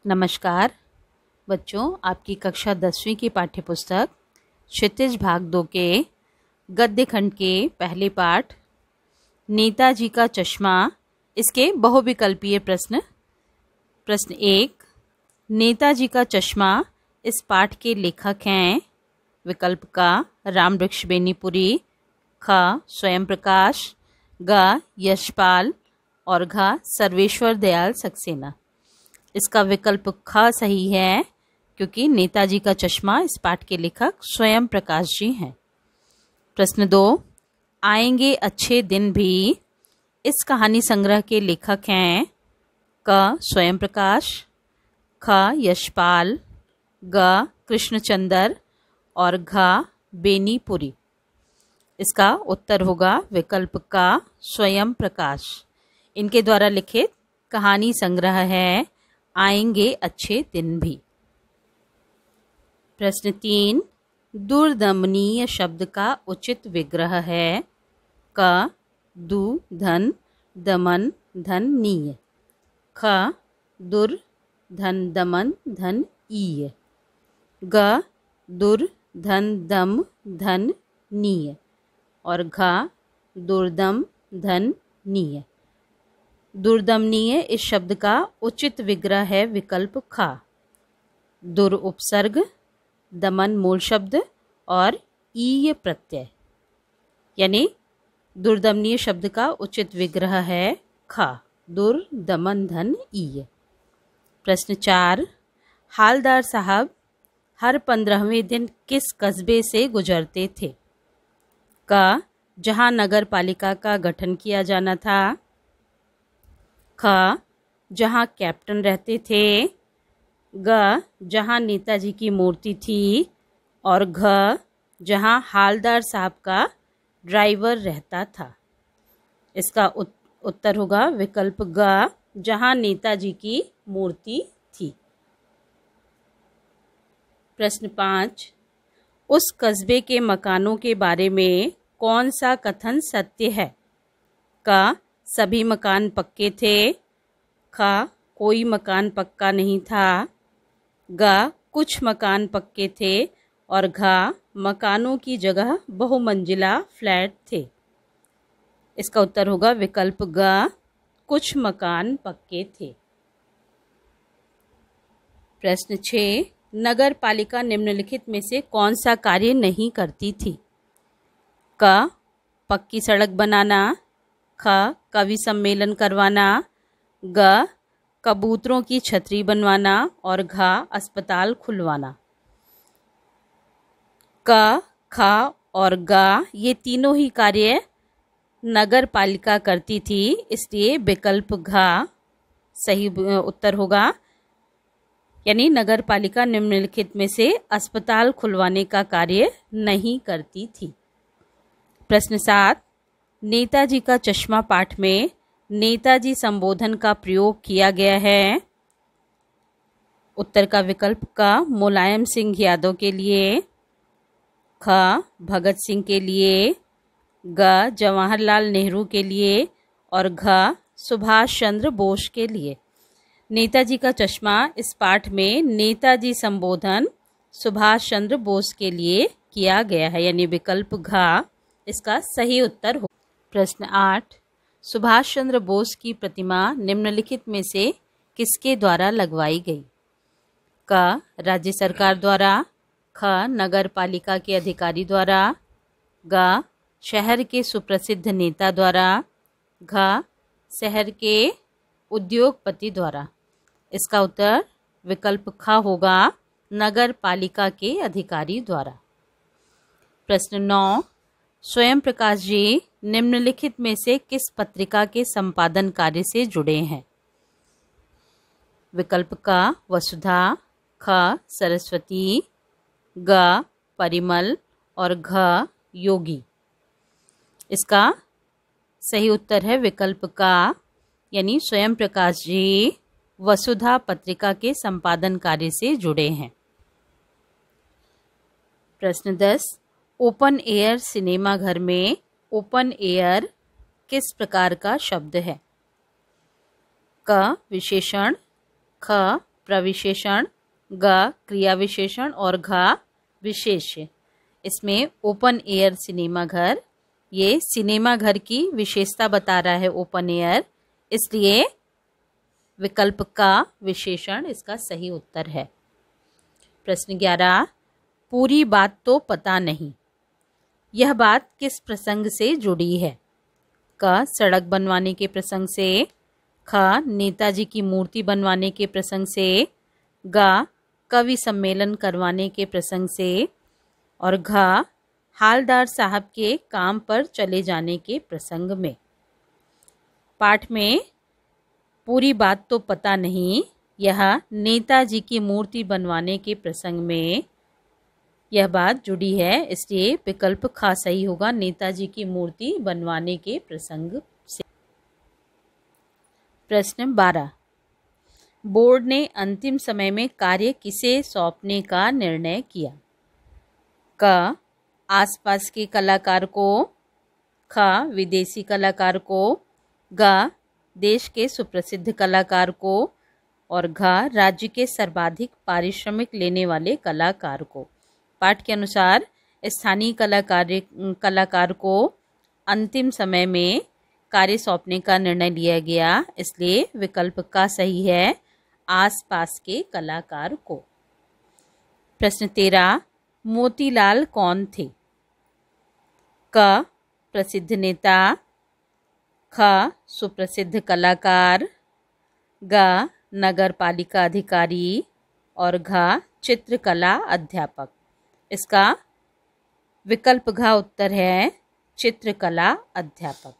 नमस्कार बच्चों, आपकी कक्षा 10वीं की पाठ्यपुस्तक क्षितिज भाग 2 के गद्य खंड के पहले पाठ नेताजी का चश्मा, इसके बहुविकल्पीय प्रश्न। प्रश्न 1, नेताजी का चश्मा इस पाठ के लेखक हैं। विकल्प का रामवृक्ष बेनीपुरी, ख स्वयं प्रकाश, ग यशपाल और घ सर्वेश्वर दयाल सक्सेना। इसका विकल्प ख सही है, क्योंकि नेताजी का चश्मा इस पाठ के लेखक स्वयं प्रकाश जी हैं। प्रश्न 2, आएंगे अच्छे दिन भी इस कहानी संग्रह के लेखक हैं। क स्वयं प्रकाश, ख यशपाल, ग कृष्णचंद्र और घ बेनीपुरी। इसका उत्तर होगा विकल्प का स्वयं प्रकाश। इनके द्वारा लिखित कहानी संग्रह है आएंगे अच्छे दिन भी। प्रश्न 3, दुर्दमनीय शब्द का उचित विग्रह है। क दु धन दमन धन नीय, ख दुर धन दमन धन ईय, ग दुर धन दम धन नीय और घ दुर्दम धन नीय। दुर्दमनीय इस शब्द का उचित विग्रह है विकल्प ख। दुर उपसर्ग, दमन मूल शब्द और ईय प्रत्यय, यानी दुर्दमनीय शब्द का उचित विग्रह है ख, दुर दमन धन ईय। प्रश्न 4, हालदार साहब हर 15वें दिन किस कस्बे से गुजरते थे। क जहां नगर पालिका का गठन किया जाना था, ख जहां कैप्टन रहते थे, ग जहां नेताजी की मूर्ति थी और घ जहां हालदार साहब का ड्राइवर रहता था। इसका उत्तर होगा विकल्प ग, जहां नेताजी की मूर्ति थी। प्रश्न 5, उस कस्बे के मकानों के बारे में कौन सा कथन सत्य है। क सभी मकान पक्के थे, ख कोई मकान पक्का नहीं था, ग कुछ मकान पक्के थे और घ मकानों की जगह बहुमंजिला फ्लैट थे। इसका उत्तर होगा विकल्प ग, कुछ मकान पक्के थे। प्रश्न 6, नगर पालिका निम्नलिखित में से कौन सा कार्य नहीं करती थी। क पक्की सड़क बनाना, ख कवि सम्मेलन करवाना, ग कबूतरों की छतरी बनवाना और घ अस्पताल खुलवाना। क, ख और ग ये तीनों ही कार्य नगर पालिका करती थी, इसलिए विकल्प घ सही उत्तर होगा। यानी नगर पालिका निम्नलिखित में से अस्पताल खुलवाने का कार्य नहीं करती थी। प्रश्न 7, नेताजी का चश्मा पाठ में नेताजी संबोधन का प्रयोग किया गया है। उत्तर का विकल्प का मुलायम सिंह यादव के लिए, ख भगत सिंह के लिए, ग जवाहरलाल नेहरू के लिए और घ सुभाष चंद्र बोस के लिए। नेताजी का चश्मा इस पाठ में नेताजी संबोधन सुभाष चंद्र बोस के लिए किया गया है, यानी विकल्प घ इसका सही उत्तर हो। प्रश्न 8, सुभाष चंद्र बोस की प्रतिमा निम्नलिखित में से किसके द्वारा लगवाई गई। क राज्य सरकार द्वारा, ख नगर पालिका के अधिकारी द्वारा, ग शहर के सुप्रसिद्ध नेता द्वारा, घ शहर के उद्योगपति द्वारा। इसका उत्तर विकल्प ख होगा, नगर पालिका के अधिकारी द्वारा। प्रश्न 9, स्वयं प्रकाश जी निम्नलिखित में से किस पत्रिका के संपादन कार्य से जुड़े हैं। विकल्प का वसुधा, ख सरस्वती, ग परिमल और घ योगी। इसका सही उत्तर है विकल्प का, यानी स्वयं प्रकाश जी वसुधा पत्रिका के संपादन कार्य से जुड़े हैं। प्रश्न 10, ओपन एयर सिनेमा घर में ओपन एयर किस प्रकार का शब्द है। क विशेषण, ख प्रविशेषण, ग क्रिया विशेषण और घ विशेष्य। इसमें ओपन एयर सिनेमा घर, ये सिनेमा घर की विशेषता बता रहा है ओपन एयर, इसलिए विकल्प का विशेषण इसका सही उत्तर है। प्रश्न 11, पूरी बात तो पता नहीं, यह बात किस प्रसंग से जुड़ी है? क सड़क बनवाने के प्रसंग से, ख नेताजी की मूर्ति बनवाने के प्रसंग से, ग कवि सम्मेलन करवाने के प्रसंग से और घ हालदार साहब के काम पर चले जाने के प्रसंग में। पाठ में पूरी बात तो पता नहीं, यह नेताजी की मूर्ति बनवाने के प्रसंग में यह बात जुड़ी है, इसलिए विकल्प ख सही होगा, नेताजी की मूर्ति बनवाने के प्रसंग से। प्रश्न 12, बोर्ड ने अंतिम समय में कार्य किसे सौंपने का निर्णय किया? क आसपास के कलाकार को, ख विदेशी कलाकार को, ग देश के सुप्रसिद्ध कलाकार को और घ राज्य के सर्वाधिक पारिश्रमिक लेने वाले कलाकार को। पाठ के अनुसार स्थानीय कलाकार को अंतिम समय में कार्य सौंपने का निर्णय लिया गया, इसलिए विकल्प का सही है, आसपास के कलाकार को। प्रश्न 13, मोतीलाल कौन थे? क प्रसिद्ध नेता, ख सुप्रसिद्ध कलाकार, ग नगर पालिका अधिकारी और घ चित्रकला अध्यापक। इसका विकल्प घ उत्तर है, चित्रकला अध्यापक।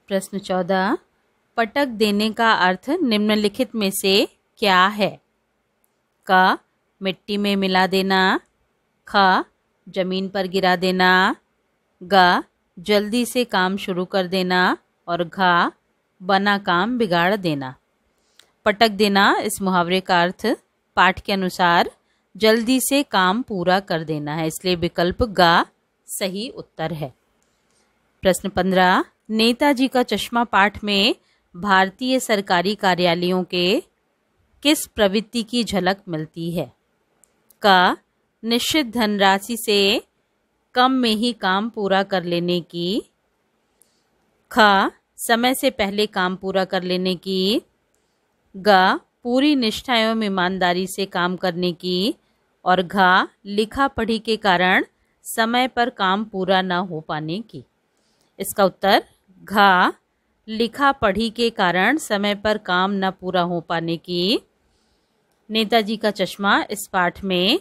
प्रश्न 14, पटक देने का अर्थ निम्नलिखित में से क्या है? क मिट्टी में मिला देना, ख जमीन पर गिरा देना, ग जल्दी से काम शुरू कर देना और घ बना काम बिगाड़ देना। पटक देना इस मुहावरे का अर्थ पाठ के अनुसार जल्दी से काम पूरा कर देना है, इसलिए विकल्प ग सही उत्तर है। प्रश्न 15, नेताजी का चश्मा पाठ में भारतीय सरकारी कार्यालयों के किस प्रवृत्ति की झलक मिलती है? क निश्चित धनराशि से कम में ही काम पूरा कर लेने की, ख समय से पहले काम पूरा कर लेने की, ग पूरी निष्ठा एवं ईमानदारी से काम करने की और घ लिखा पढ़ी के कारण समय पर काम पूरा न हो पाने की। इसका उत्तर घ लिखा पढ़ी के कारण समय पर काम न पूरा हो पाने की। नेताजी का चश्मा इस पाठ में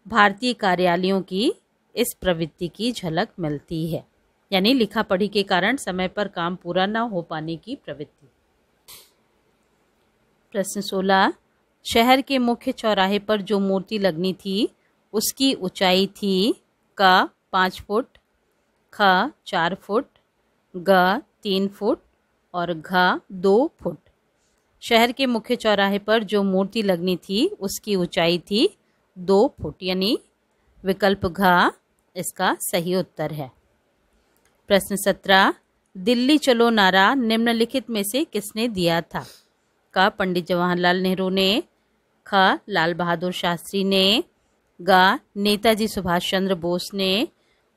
भारतीय कार्यालयों की इस प्रवृत्ति की झलक मिलती है, यानी लिखा पढ़ी के कारण समय पर काम पूरा न हो पाने की प्रवृत्ति। प्रश्न 16, शहर के मुख्य चौराहे पर जो मूर्ति लगनी थी उसकी ऊंचाई थी? क 5 फुट, ख 4 फुट, ग 3 फुट और घ 2 फुट। शहर के मुख्य चौराहे पर जो मूर्ति लगनी थी उसकी ऊंचाई थी 2 फुट, यानी विकल्प घ इसका सही उत्तर है। प्रश्न 17, दिल्ली चलो नारा निम्नलिखित में से किसने दिया था? क पंडित जवाहरलाल नेहरू ने, ख लाल बहादुर शास्त्री ने, ग नेताजी सुभाष चंद्र बोस ने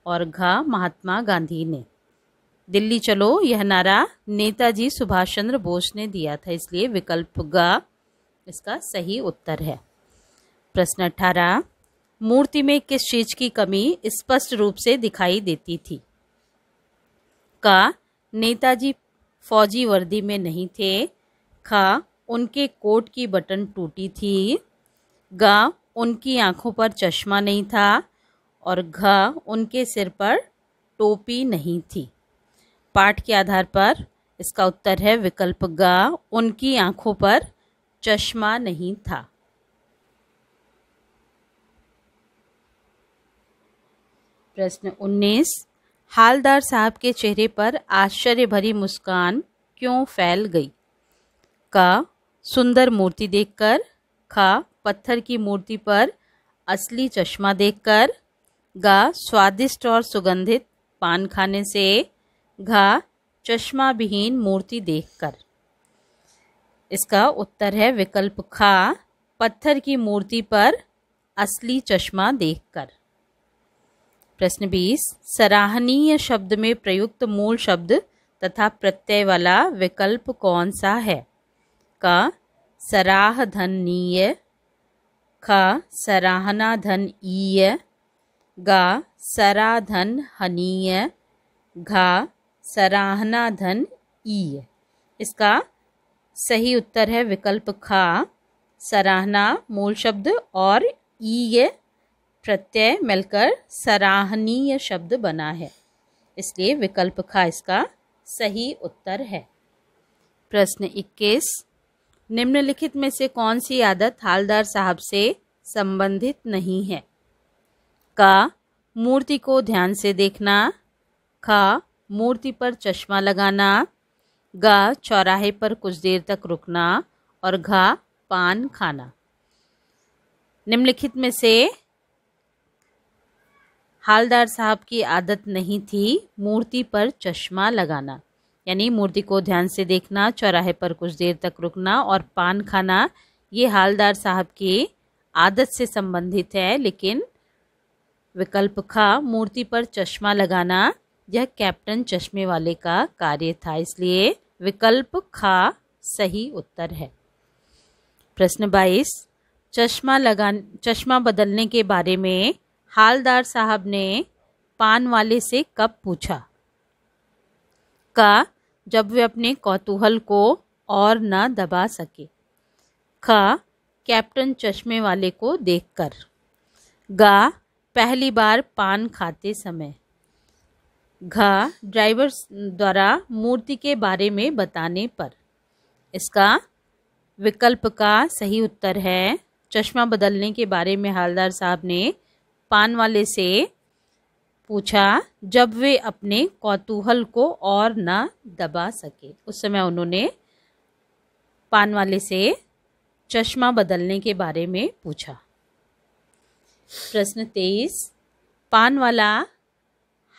और घ महात्मा गांधी ने। दिल्ली चलो यह नारा नेताजी सुभाष चंद्र बोस ने दिया था, इसलिए विकल्प ग इसका सही उत्तर है। प्रश्न 18, मूर्ति में किस चीज की कमी स्पष्ट रूप से दिखाई देती थी? क नेताजी फौजी वर्दी में नहीं थे, ख उनके कोट की बटन टूटी थी, ग उनकी आंखों पर चश्मा नहीं था और घ उनके सिर पर टोपी नहीं थी। पाठ के आधार पर इसका उत्तर है विकल्प ग उनकी आंखों पर चश्मा नहीं था। प्रश्न 19, हालदार साहब के चेहरे पर आश्चर्य भरी मुस्कान क्यों फैल गई? क सुंदर मूर्ति देखकर, ख पत्थर की मूर्ति पर असली चश्मा देखकर, ग स्वादिष्ट और सुगंधित पान खाने से, घ चश्मा विहीन मूर्ति देखकर। इसका उत्तर है विकल्प खा, पत्थर की मूर्ति पर असली चश्मा देखकर। प्रश्न 20, सराहनीय शब्द में प्रयुक्त मूल शब्द तथा प्रत्यय वाला विकल्प कौन सा है? क सराहधनीय, ख सराहनाधनीय, ग सराधनहनीय, घ सराहनाधनईय। इसका सही उत्तर है विकल्प ख, सराहना मूल शब्द और ईय प्रत्यय मिलकर सराहनीय शब्द बना है, इसलिए विकल्प ख इसका सही उत्तर है। प्रश्न 21, निम्नलिखित में से कौन सी आदत हालदार साहब से संबंधित नहीं है? क मूर्ति को ध्यान से देखना, ख मूर्ति पर चश्मा लगाना, ग चौराहे पर कुछ देर तक रुकना और घ पान खाना। निम्नलिखित में से हालदार साहब की आदत नहीं थी मूर्ति पर चश्मा लगाना, यानी मूर्ति को ध्यान से देखना, चौराहे पर कुछ देर तक रुकना और पान खाना, ये हालदार साहब की आदत से संबंधित है, लेकिन विकल्प ख मूर्ति पर चश्मा लगाना यह कैप्टन चश्मे वाले का कार्य था, इसलिए विकल्प ख सही उत्तर है। प्रश्न 22, चश्मा बदलने के बारे में हालदार साहब ने पान वाले से कब पूछा? क जब वे अपने कौतूहल को और न दबा सके, ख कैप्टन चश्मे वाले को देखकर, ग पहली बार पान खाते समय, घ ड्राइवर द्वारा मूर्ति के बारे में बताने पर। इसका विकल्प का सही उत्तर है चश्मा बदलने के बारे में हालदार साहब ने पान वाले से पूछा जब वे अपने कौतूहल को और न दबा सके। उस समय उन्होंने पान वाले से चश्मा बदलने के बारे में पूछा। प्रश्न 23, पान वाला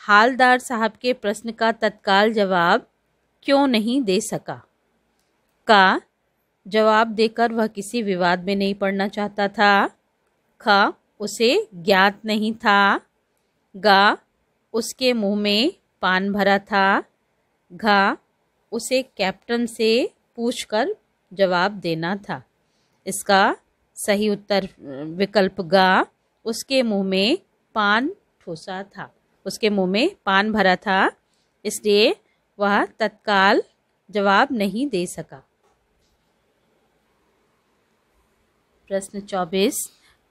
हालदार साहब के प्रश्न का तत्काल जवाब क्यों नहीं दे सका? क जवाब देकर वह किसी विवाद में नहीं पड़ना चाहता था, ख उसे ज्ञात नहीं था, ग उसके मुंह में पान भरा था, घ उसे कैप्टन से पूछकर जवाब देना था। इसका सही उत्तर विकल्प ग उसके मुंह में पान ठूसा था, उसके मुंह में पान भरा था, इसलिए वह तत्काल जवाब नहीं दे सका। प्रश्न 24,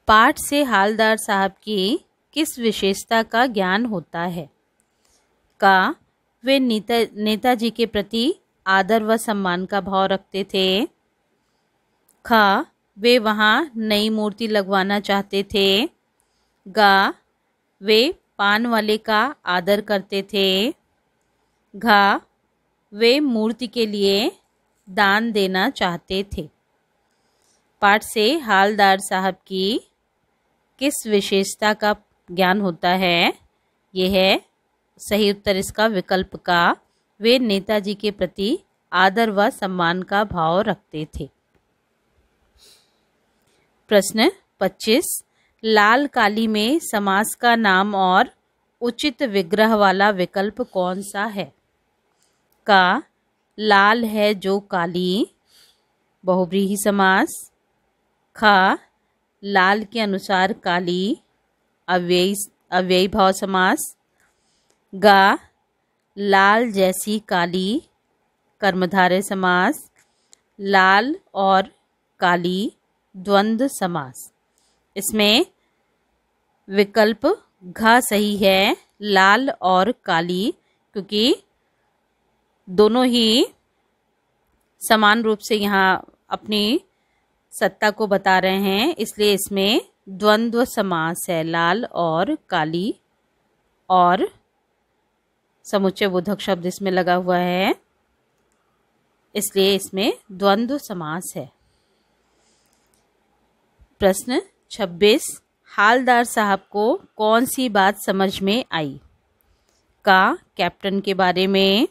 पाठ से हालदार साहब की किस विशेषता का ज्ञान होता है? क वे नेताजी के प्रति आदर व सम्मान का भाव रखते थे, ख वे वहाँ नई मूर्ति लगवाना चाहते थे, ग वे पान वाले का आदर करते थे, घ वे मूर्ति के लिए दान देना चाहते थे। पाठ से हालदार साहब की किस विशेषता का ज्ञान होता है? यह है सही उत्तर इसका विकल्प का वे नेताजी के प्रति आदर व सम्मान का भाव रखते थे। प्रश्न 25, लाल काली में समास का नाम और उचित विग्रह वाला विकल्प कौन सा है? क लाल है जो काली, बहुव्रीहि समास, ख लाल के अनुसार काली, अव्ययी भाव समास, ग लाल जैसी काली, कर्मधारय समास, लाल और काली द्वंद्व समास। इसमें विकल्प घ सही है, लाल और काली, क्योंकि दोनों ही समान रूप से यहाँ अपनी सत्ता को बता रहे हैं, इसलिए इसमें द्वंद्व समास है, लाल और काली, और समुच्चय बोधक शब्द इसमें लगा हुआ है, इसलिए इसमें द्वंद्व समास है। प्रश्न 26, हालदार साहब को कौन सी बात समझ में आई? क कैप्टन के बारे में,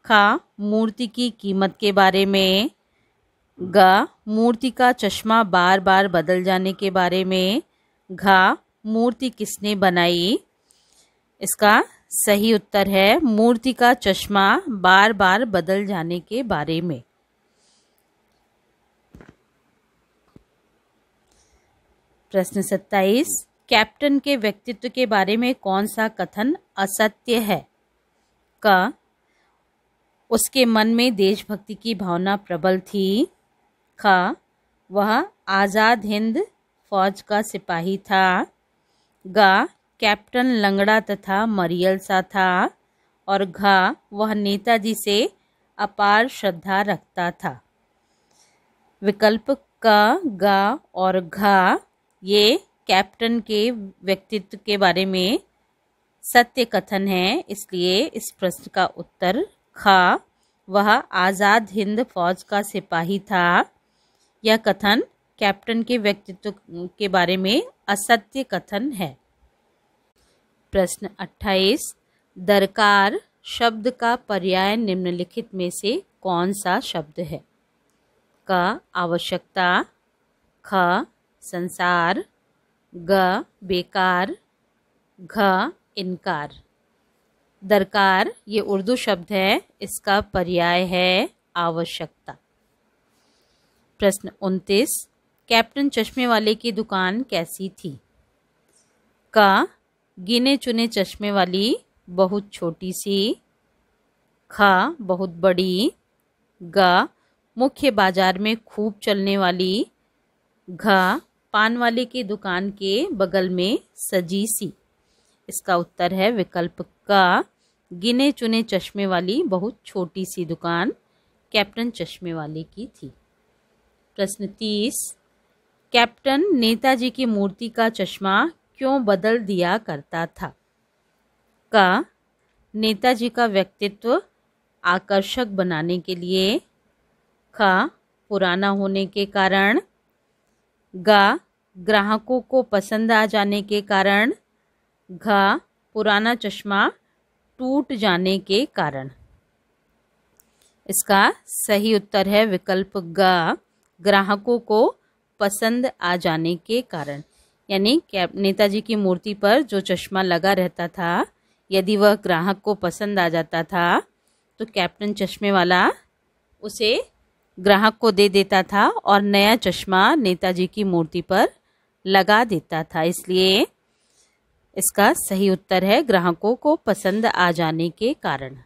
ख मूर्ति की कीमत के बारे में, ग मूर्ति का चश्मा बार बार बदल जाने के बारे में। घ मूर्ति किसने बनाई। इसका सही उत्तर है मूर्ति का चश्मा बार बार बदल जाने के बारे में। प्रश्न 27, कैप्टन के व्यक्तित्व के बारे में कौन सा कथन असत्य है। क उसके मन में देशभक्ति की भावना प्रबल थी। ख वह आज़ाद हिंद फौज का सिपाही था। ग कैप्टन लंगड़ा तथा मरियल सा था। और घ वह नेताजी से अपार श्रद्धा रखता था। विकल्प क, ग और घ ये कैप्टन के व्यक्तित्व के बारे में सत्य कथन है, इसलिए इस प्रश्न का उत्तर ख वह आज़ाद हिंद फौज का सिपाही था। यह कथन कैप्टन के व्यक्तित्व के बारे में असत्य कथन है। प्रश्न 28, दरकार शब्द का पर्याय निम्नलिखित में से कौन सा शब्द है। क आवश्यकता, ख संसार, ग बेकार, घ इनकार। दरकार ये उर्दू शब्द है, इसका पर्याय है आवश्यकता। प्रश्न 29, कैप्टन चश्मे वाले की दुकान कैसी थी। क गिने चुने चश्मे वाली, बहुत छोटी सी। ख बहुत बड़ी। ग मुख्य बाजार में खूब चलने वाली। घ पान वाले की दुकान के बगल में सजी सी। इसका उत्तर है विकल्प क गिने चुने चश्मे वाली बहुत छोटी सी दुकान कैप्टन चश्मे वाले की थी। प्रश्न 30, कैप्टन नेताजी की मूर्ति का चश्मा क्यों बदल दिया करता था। क नेताजी का व्यक्तित्व आकर्षक बनाने के लिए। ख पुराना होने के कारण। ग ग्राहकों को पसंद आ जाने के कारण। घ पुराना चश्मा टूट जाने के कारण। इसका सही उत्तर है विकल्प ग ग्राहकों को पसंद आ जाने के कारण। यानी नेताजी की मूर्ति पर जो चश्मा लगा रहता था, यदि वह ग्राहक को पसंद आ जाता था तो कैप्टन चश्मे वाला उसे ग्राहक को दे देता था और नया चश्मा नेताजी की मूर्ति पर लगा देता था। इसलिए इसका सही उत्तर है ग्राहकों को पसंद आ जाने के कारण।